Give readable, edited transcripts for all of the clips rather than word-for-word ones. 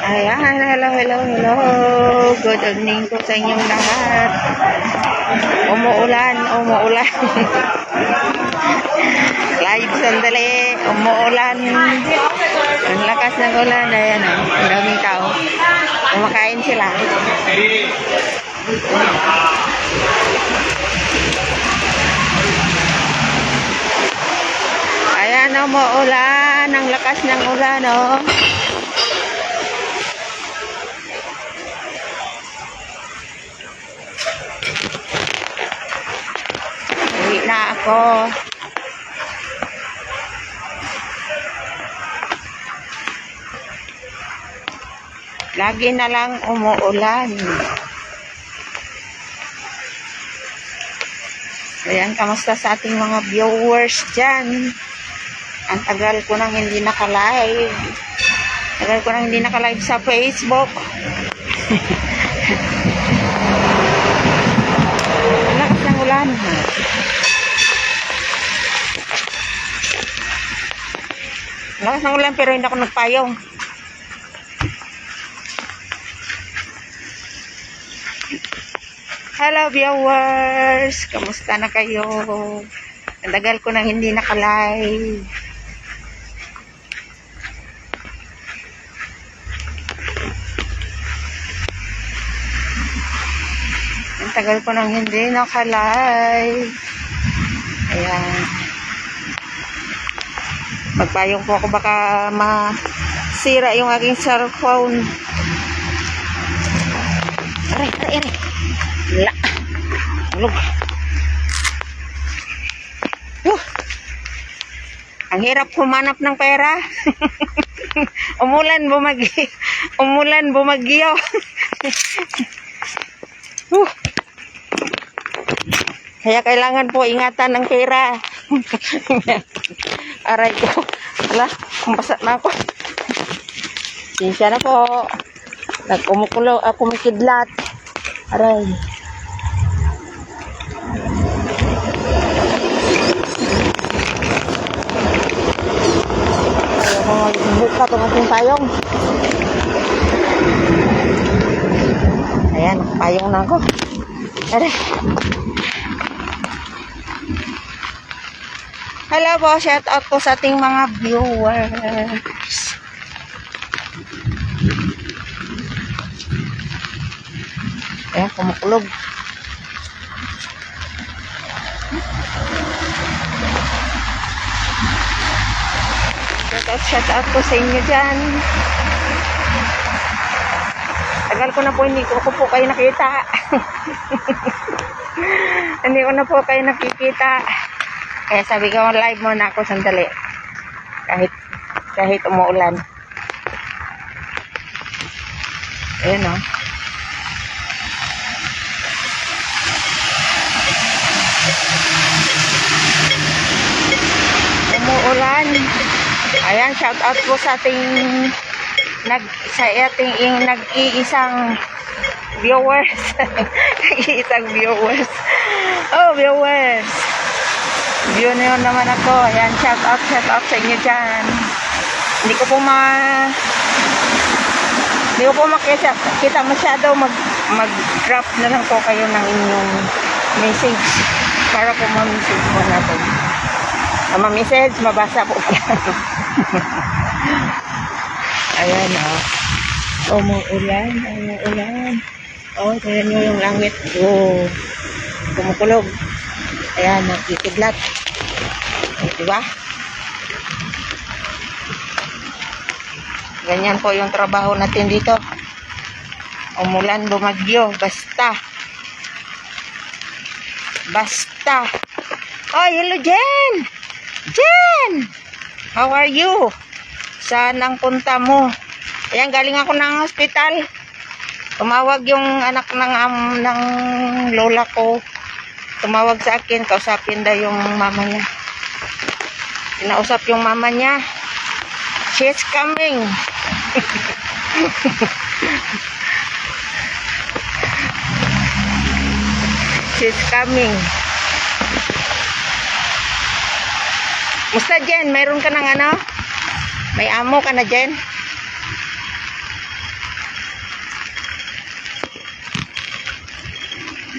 Ayan, hello. Good evening po sa inyong lahat. Umuulan. Live sandali, umuulan. Ang lakas ng ulan. Ayan o, ang daming tao. Kumakain sila. Ayan, umuulan. Ang lakas ng ulan o. Uwi na ako. Lagi na lang umuulan. Ayan, kamusta sa ating mga viewers dyan? Ang tagal ko nang hindi naka-live. Sa Facebook. Ang lakas ng ulan. Ang lakas ng ulan pero hindi ako nagpayong. Hello viewers! Kamusta na kayo? Ang tagal ko nang hindi naka-live. Ang tagal ko nang hindi naka-live. Ayan. Magpayong po ako, baka masira yung aking cellphone. Aray. Wala. Ulog. Ang hirap humanap ng pera. Umulan, bumagyo. Kaya kailangan po ingatan ng pera. Aray ko. Wala, kumbasa na ako. Sinsya na po. Kumikidlat. Aray. Buka itong ating payong. Ayan, payong na ako. Aray. Hello po, shout out po sa ating mga viewers. Ayan, kumukulog. Shout out po sa inyo dyan. Tagal ko na po, hindi ko po kayo nakita. Hindi ko na po kayo nakikita. Kaya sabi ko, live muna ako sandali. Kahit umuulan. Ayan o. Umuulan. Ayan, shout out po sa ating nag-iisang viewers. Nag-iisang viewers. Oh, viewers. View na yun naman ako. Ayan, shout out sa inyo dyan. Hindi ko po makita masyado. Mag-drop na lang po kayo ng inyong message para po ma-message po natin. Ma-message, mabasa po. Ayan o. Umuulan. Tignan nyo yung langit. Kumukulog. Ayan, nagkikidlat. Diba? Ganyan po yung trabaho natin dito. Umulan, bumagyo. Basta. Oh, hello Jen! How are you? Saan ang punta mo? Ayan, galing ako ng hospital. Tumawag yung anak ng lola ko. Tumawag sa akin, kausapin daw yung mama niya. Kinausap yung mama niya. She's coming. She's coming. Musta Jen? Mayroon ka ng ano? May amo ka na Jen?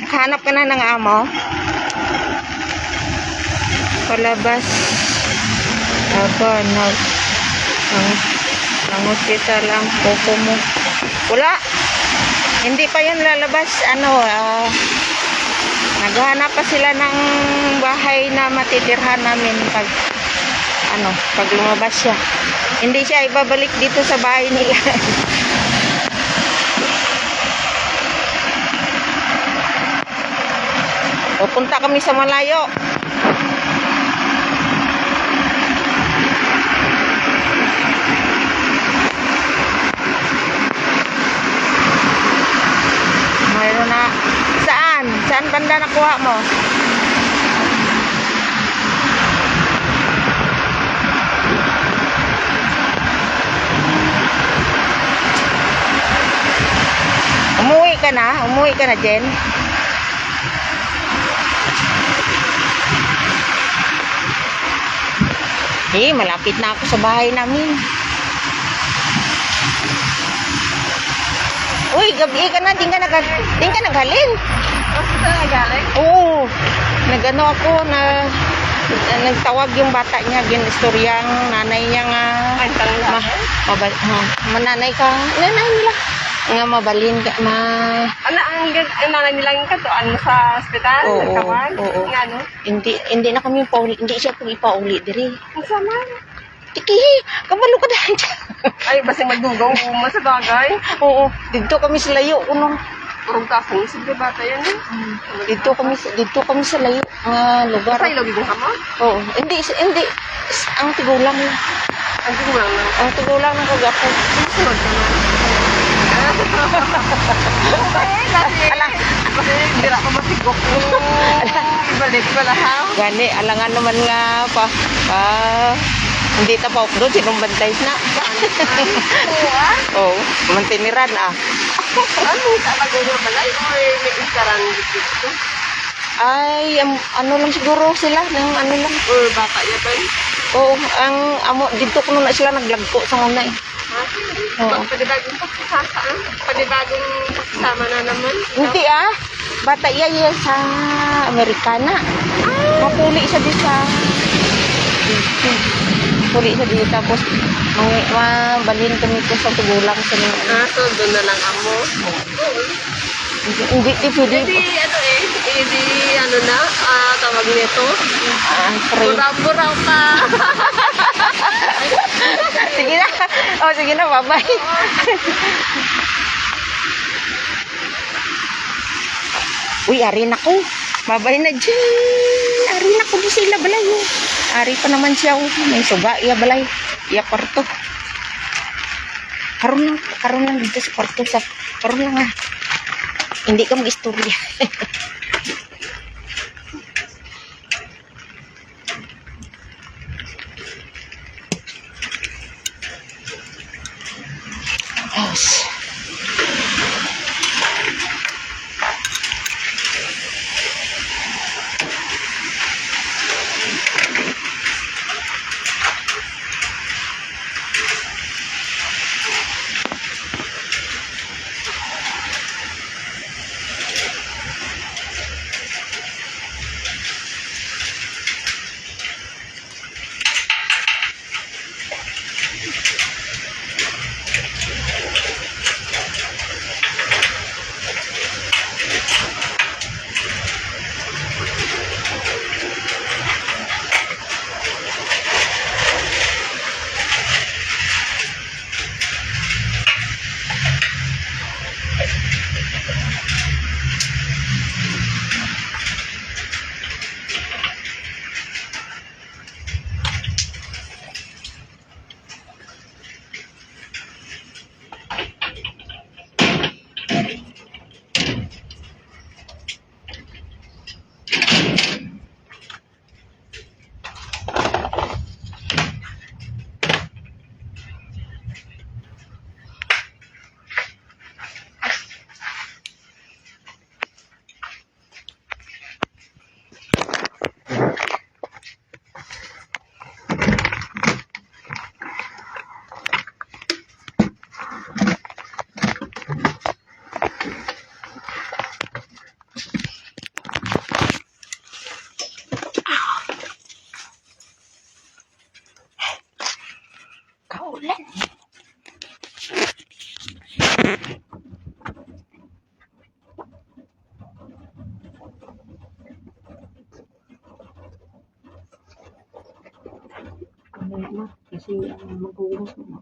Nakahanap ka na ng amo? Palabas. Aba, ng hospital ang kuko mo. Wala. Hindi pa yun lalabas. Naghahanap pa sila ng bahay na matitirhan namin pag lumabas siya. Hindi siya ibabalik dito sa bahay nila. Pupunta kami sa malayo. Mayroon na. Saan? Saan banda nakuha mo? Umuwi ka na, Jen? Malapit na ako sa bahay namin. Uy, gabi ka na, di ka naghalin. Nagaling? Oo. Nagano ako na nagtawag yung bata niya, ginustoryang nanay niya nga. Ay, talaga? Mananay ka. Nanay nila. Nga mabalin ka, Ano, ang nanay nilang katuan sa ospital? Oo, Nagkawan? oo. Nga, no? Hindi na kami pauli, hindi siya pag ipauli diri. Ang sama. Tiki, kabalo ka dahil dyan. Ay, basta magdugaw mo sa bagay. Oo, dito kami sa layo. Purong kasong, sige bata yan eh. Dito kami sa layo. Lugar. Basta ilog yung kama? Oo, hindi. Ang tigulang. Ang tigulang lang. Ang tigulang ng kagapo. Sunod ka na. Kasi hindi ako masigok ko. Ibalik pala ha? Gani, alangan naman nga hindi ta pa doon, sinumbantay na. Oo, mantiniran Ano, talaga nga pala? Or may iskarang dito? Ay, ano lang siguro sila, ng ano lang. Or bata yan ba? Oo, dito ko na sila naglagko sa una eh. Oo. Panibagong pagsasaan? Panibagong pagsasama na naman? Hindi bata iya sa Amerikana. Mapuli siya dito Puli siya dito tapos mabalhin kami ko sa tugulang sa mga. So doon na lang amo? Hindi pwede. Hindi tawag nito? Free. Buraw ka! Sige na. Sige na, bye-bye. Uy, ari na ko. Babay na dyan. Ari na ko di sila balay. Ari pa naman siya. May suga. Iya balay. Iya kwarto. Karon lang dito sa kwarto. Karon lang Hindi ka mag-istorya. House. Ano na, kasi maghugas na.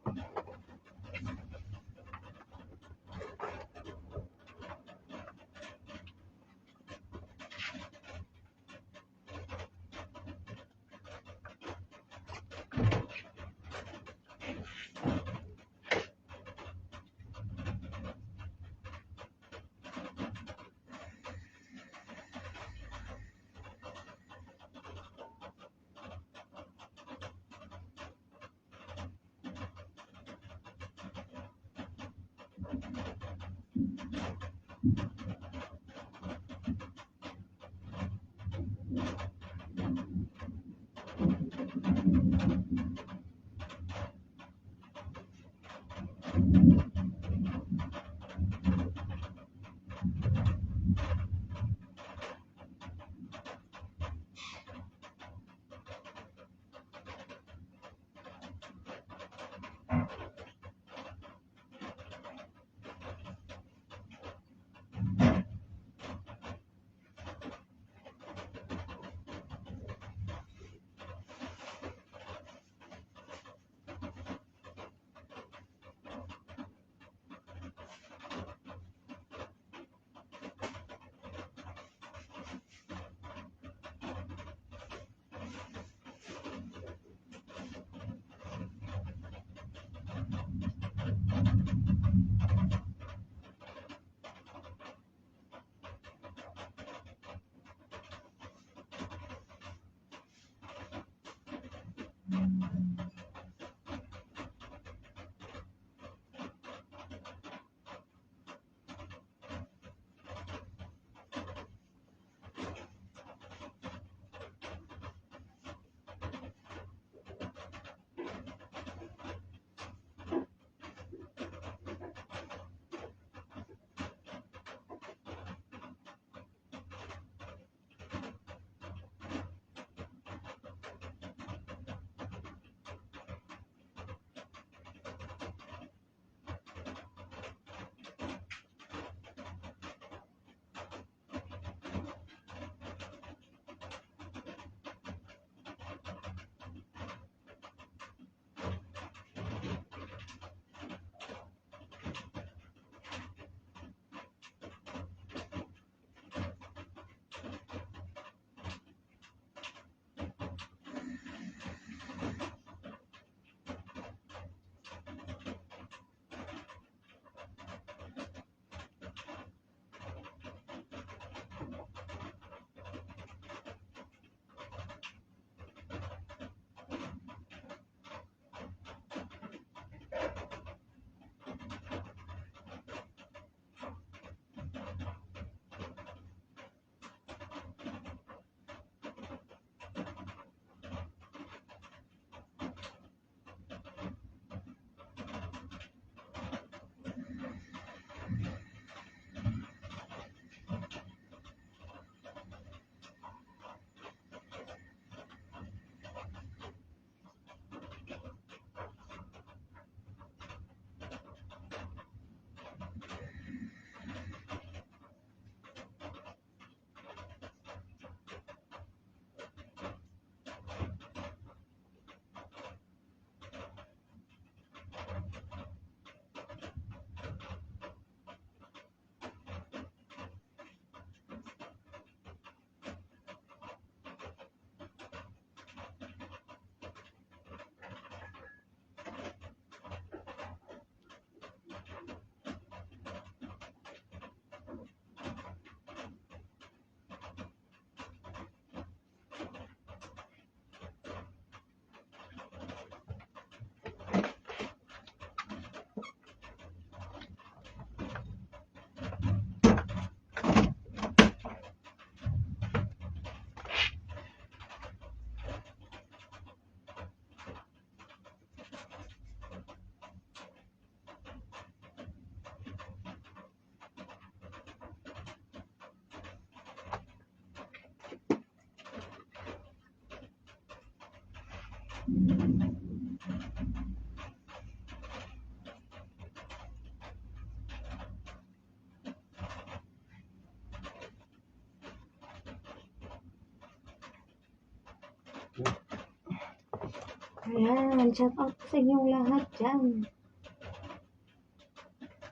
Ayan, shout out sa inyong lahat dyan.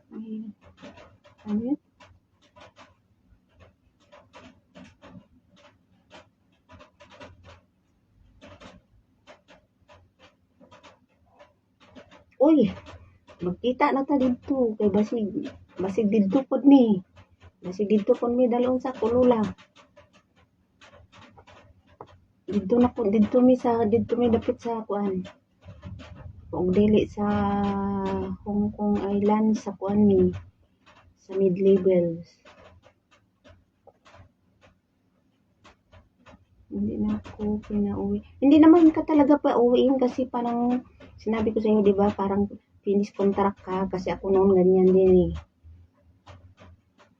Ayan. Ano yun? Uy, magkita na ta dito. Kay basig dito pod ni. Basig dito pod mi dalon sa kulula. Dito na po, dito mi dapit sa kuan. Kung dili sa Hong Kong Island sa kuan ni sa mid-levels. Hindi na ako pinauwi. Hindi naman ka talaga pa uwiin kasi parang sinabi ko sa iyo, 'di ba? Parang finish contract ka kasi ako noon ganyan din eh.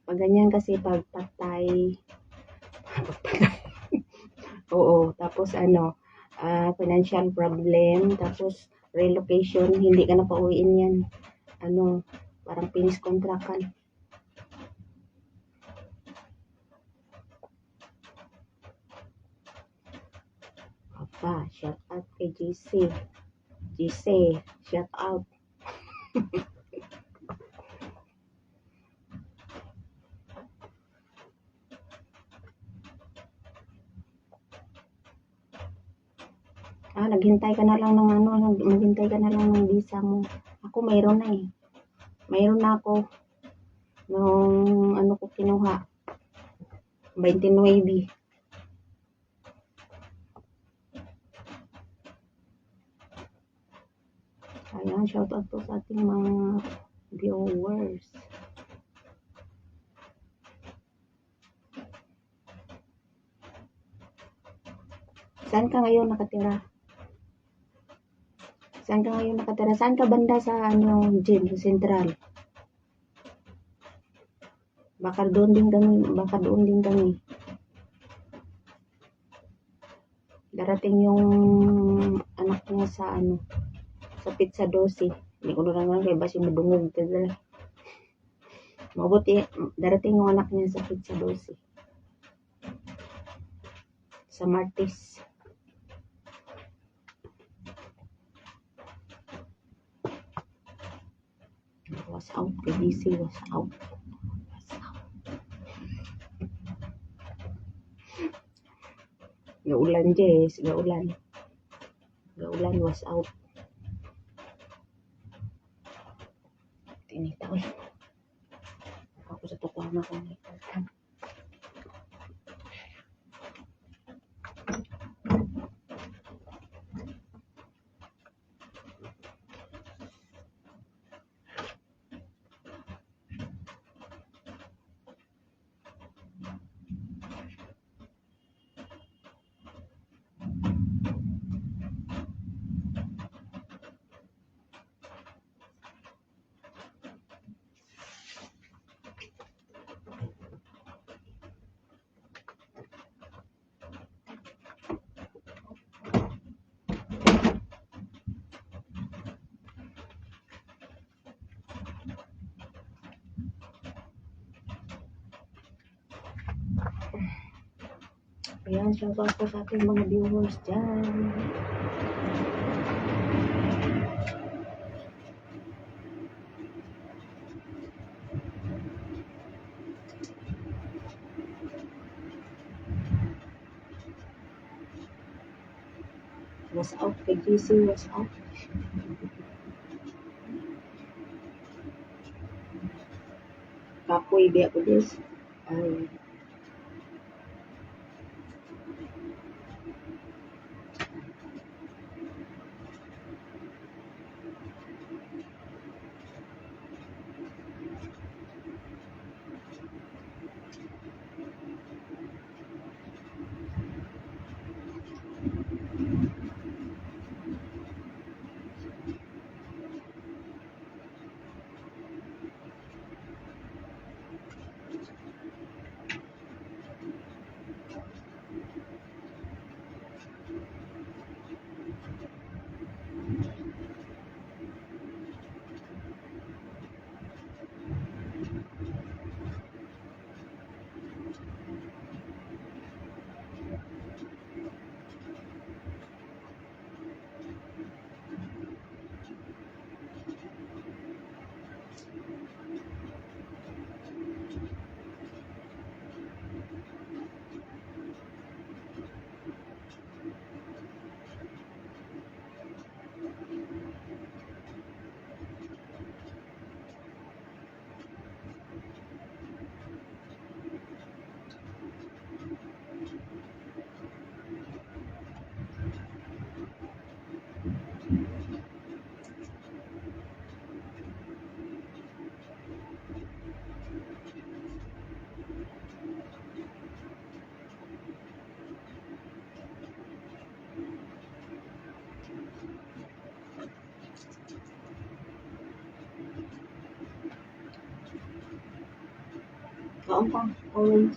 Pag ganyan kasi pag patay. Oo, tapos financial problem, tapos relocation, hindi ka na pauwiin yan. Parang finish contract ka. Papa, shout out kay GC. GC, shout out. Naghintay ka na lang maghintay ka na lang ng visa mo. Ako mayroon na eh. Mayroon na ako nung ko kinuha. 29. Ayan, shout out po sa ating mga viewers. Saan ka ngayon nakatira? Saan ka banda sa gym, sa Central? Baka doon din kami. Darating yung anak niya sa sa Pizza 12. Hindi ko na lang kay basi madungog talaga. Mabuti darating yung anak niya sa Pizza 12. Sa Martis. Was out, PDC was out. Gaulan, Jess. Gaulan was out. Tinitaw eh. Ako sa tukwa na ko. Ayan, shout out po sa ating mga viewers dyan. Was out kay GC, was out. Kapoy, di ako des. Ay. Kaon pa, orange.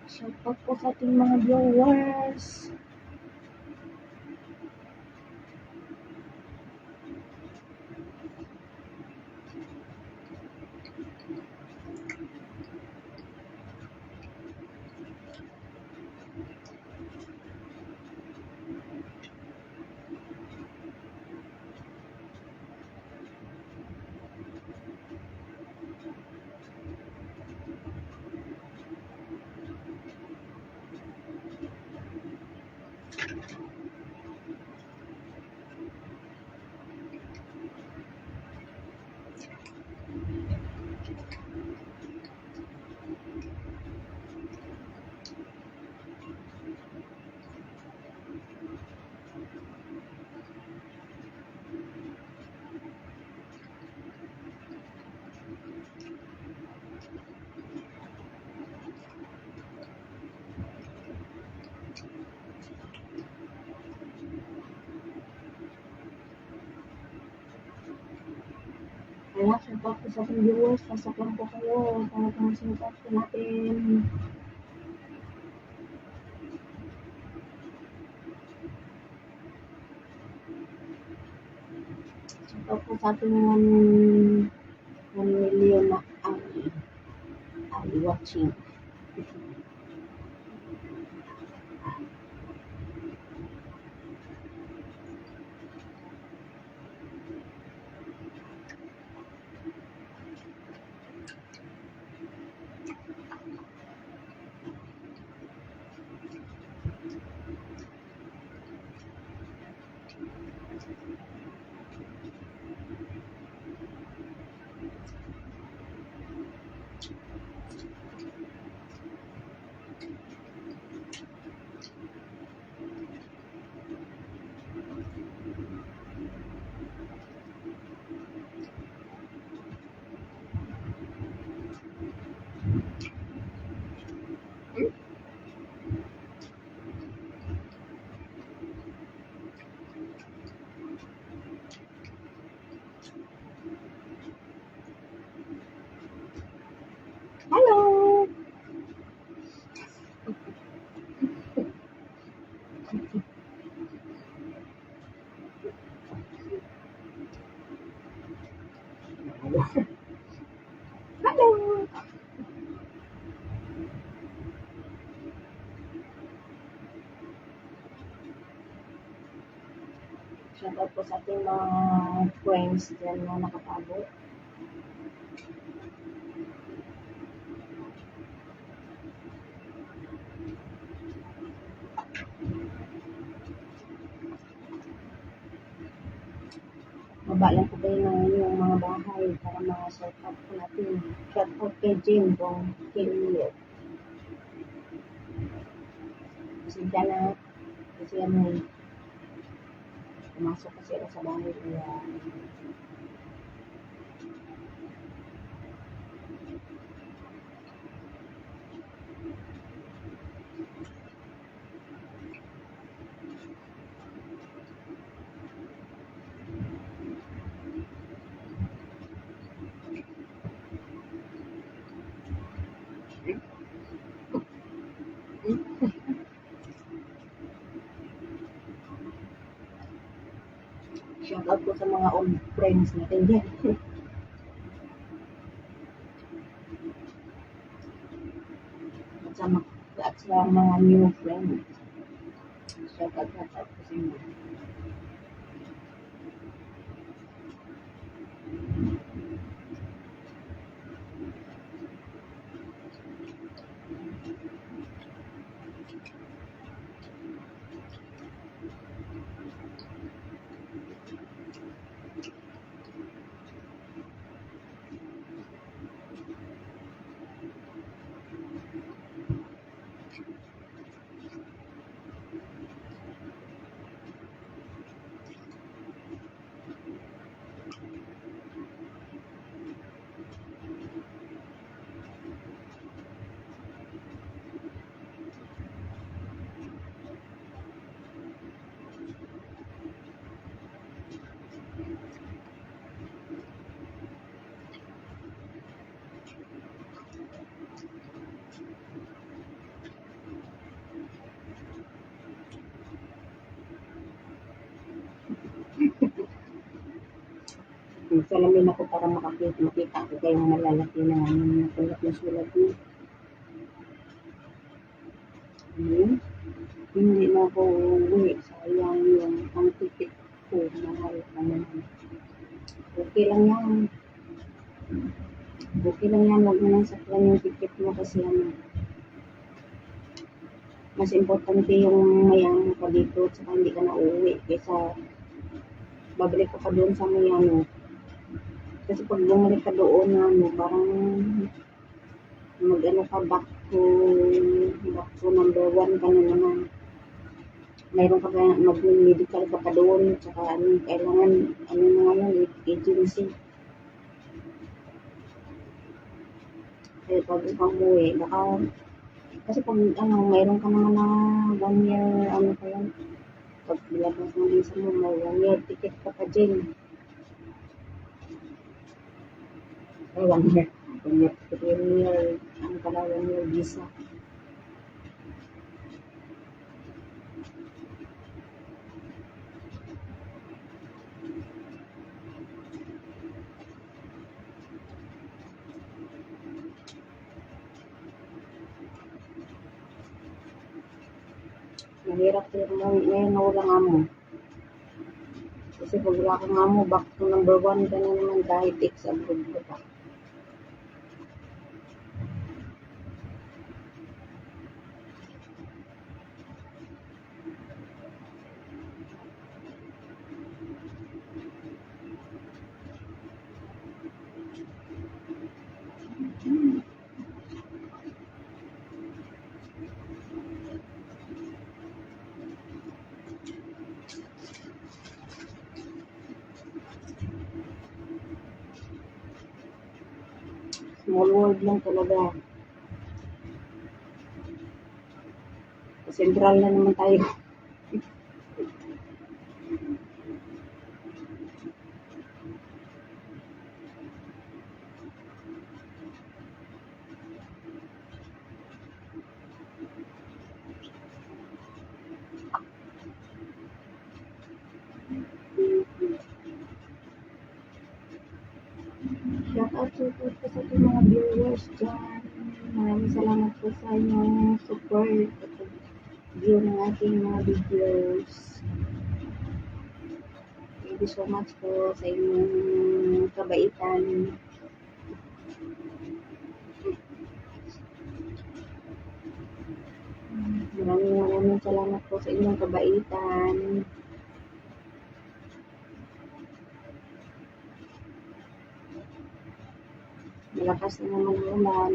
Shout out po sa ating mga viewers. Kaya, shout out po sa ating viewers. Pasok lang po kayo. Para po shout out po natin. Shout out po sa ating 1 million na ay watching. Hello! Hello! Shout out po sa ating mga friends dyan na nakatago. Baba lang po kayo ng inyong mga bahay para mga shout out po natin. Shout out kay Jim kung Kilio. Kasi dyan na, kasi yan ay pumasok kasi ako sa bahay kaya shout out po sa mga old friends natin dyan. At sa mga new friends. Shout out po sa inyo. Salamin ako para makita ko kayong malalaki na nakulat na sulat niyo. Hindi na ako uuwi. Sayang yung ang ticket ko. Mahal pa naman. Okay lang yan. Okay lang yan. Huwag mo nang saklan yung ticket mo kasi mas importante yung mayang ka dito at saka hindi ka na uuwi kaysa babalik ka pa doon sa mayano. Kasi pag bumalik ka doon parang mag-ano ka back to number 1 ka na naman. Mayroon ka ba mag-medical ka pa doon tsaka kailangan na ngayon agency. Kaya pag umuwi baka kasi pag mayroon ka naman na 1 year pa yan. Pag bilabas ng visa mo may 1 year ticket ka pa dyan. Ay 1 year. 1 year ticket, 1 year pala 1 year visa. Mahirap din ngayon na walang amo. Kasi pag wala kang amo, back to number 1 ka na naman kahit ex-abroad ka pa. Small world lang talaga. Central na naman tayo. Shout out to po sa ating mga viewers dyan. Maraming salamat po sa inyong support at view ng ating mga videos. Thank you so much po sa inyong kabaitan. Maraming salamat po sa inyong kabaitan. Malakas na naman ang ulan.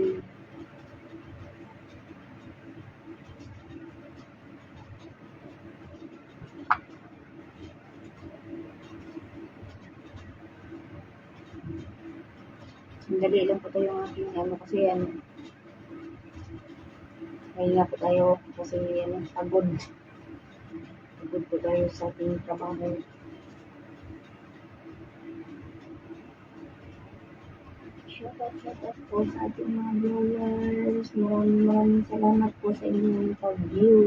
Sandali lang po tayo ang aking kasi kaya po tayo kasi pagod. Pagod po tayo sa ating trabaho. Shout out po sa ating mga viewers. Maraming salamat po sa inyong pag-view.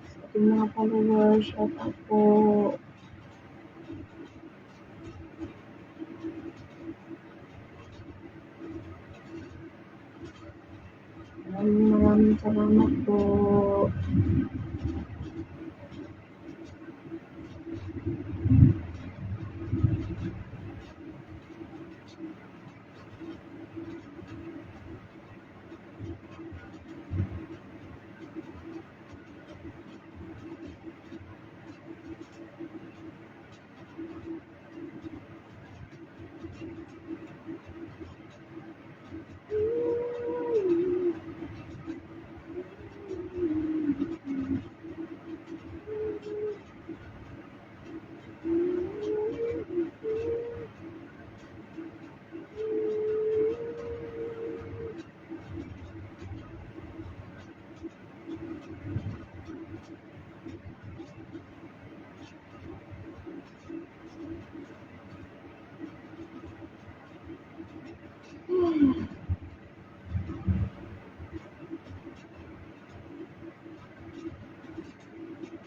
Sa ating mga followers, shout out po. Maraming salamat po.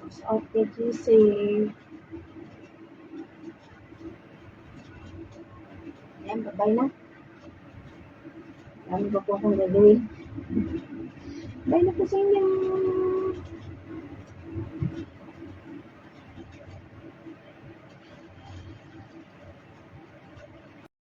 Okay, GC. Ayan, babay na. Dami pa po akong gagawin. Bye na po sa inyo.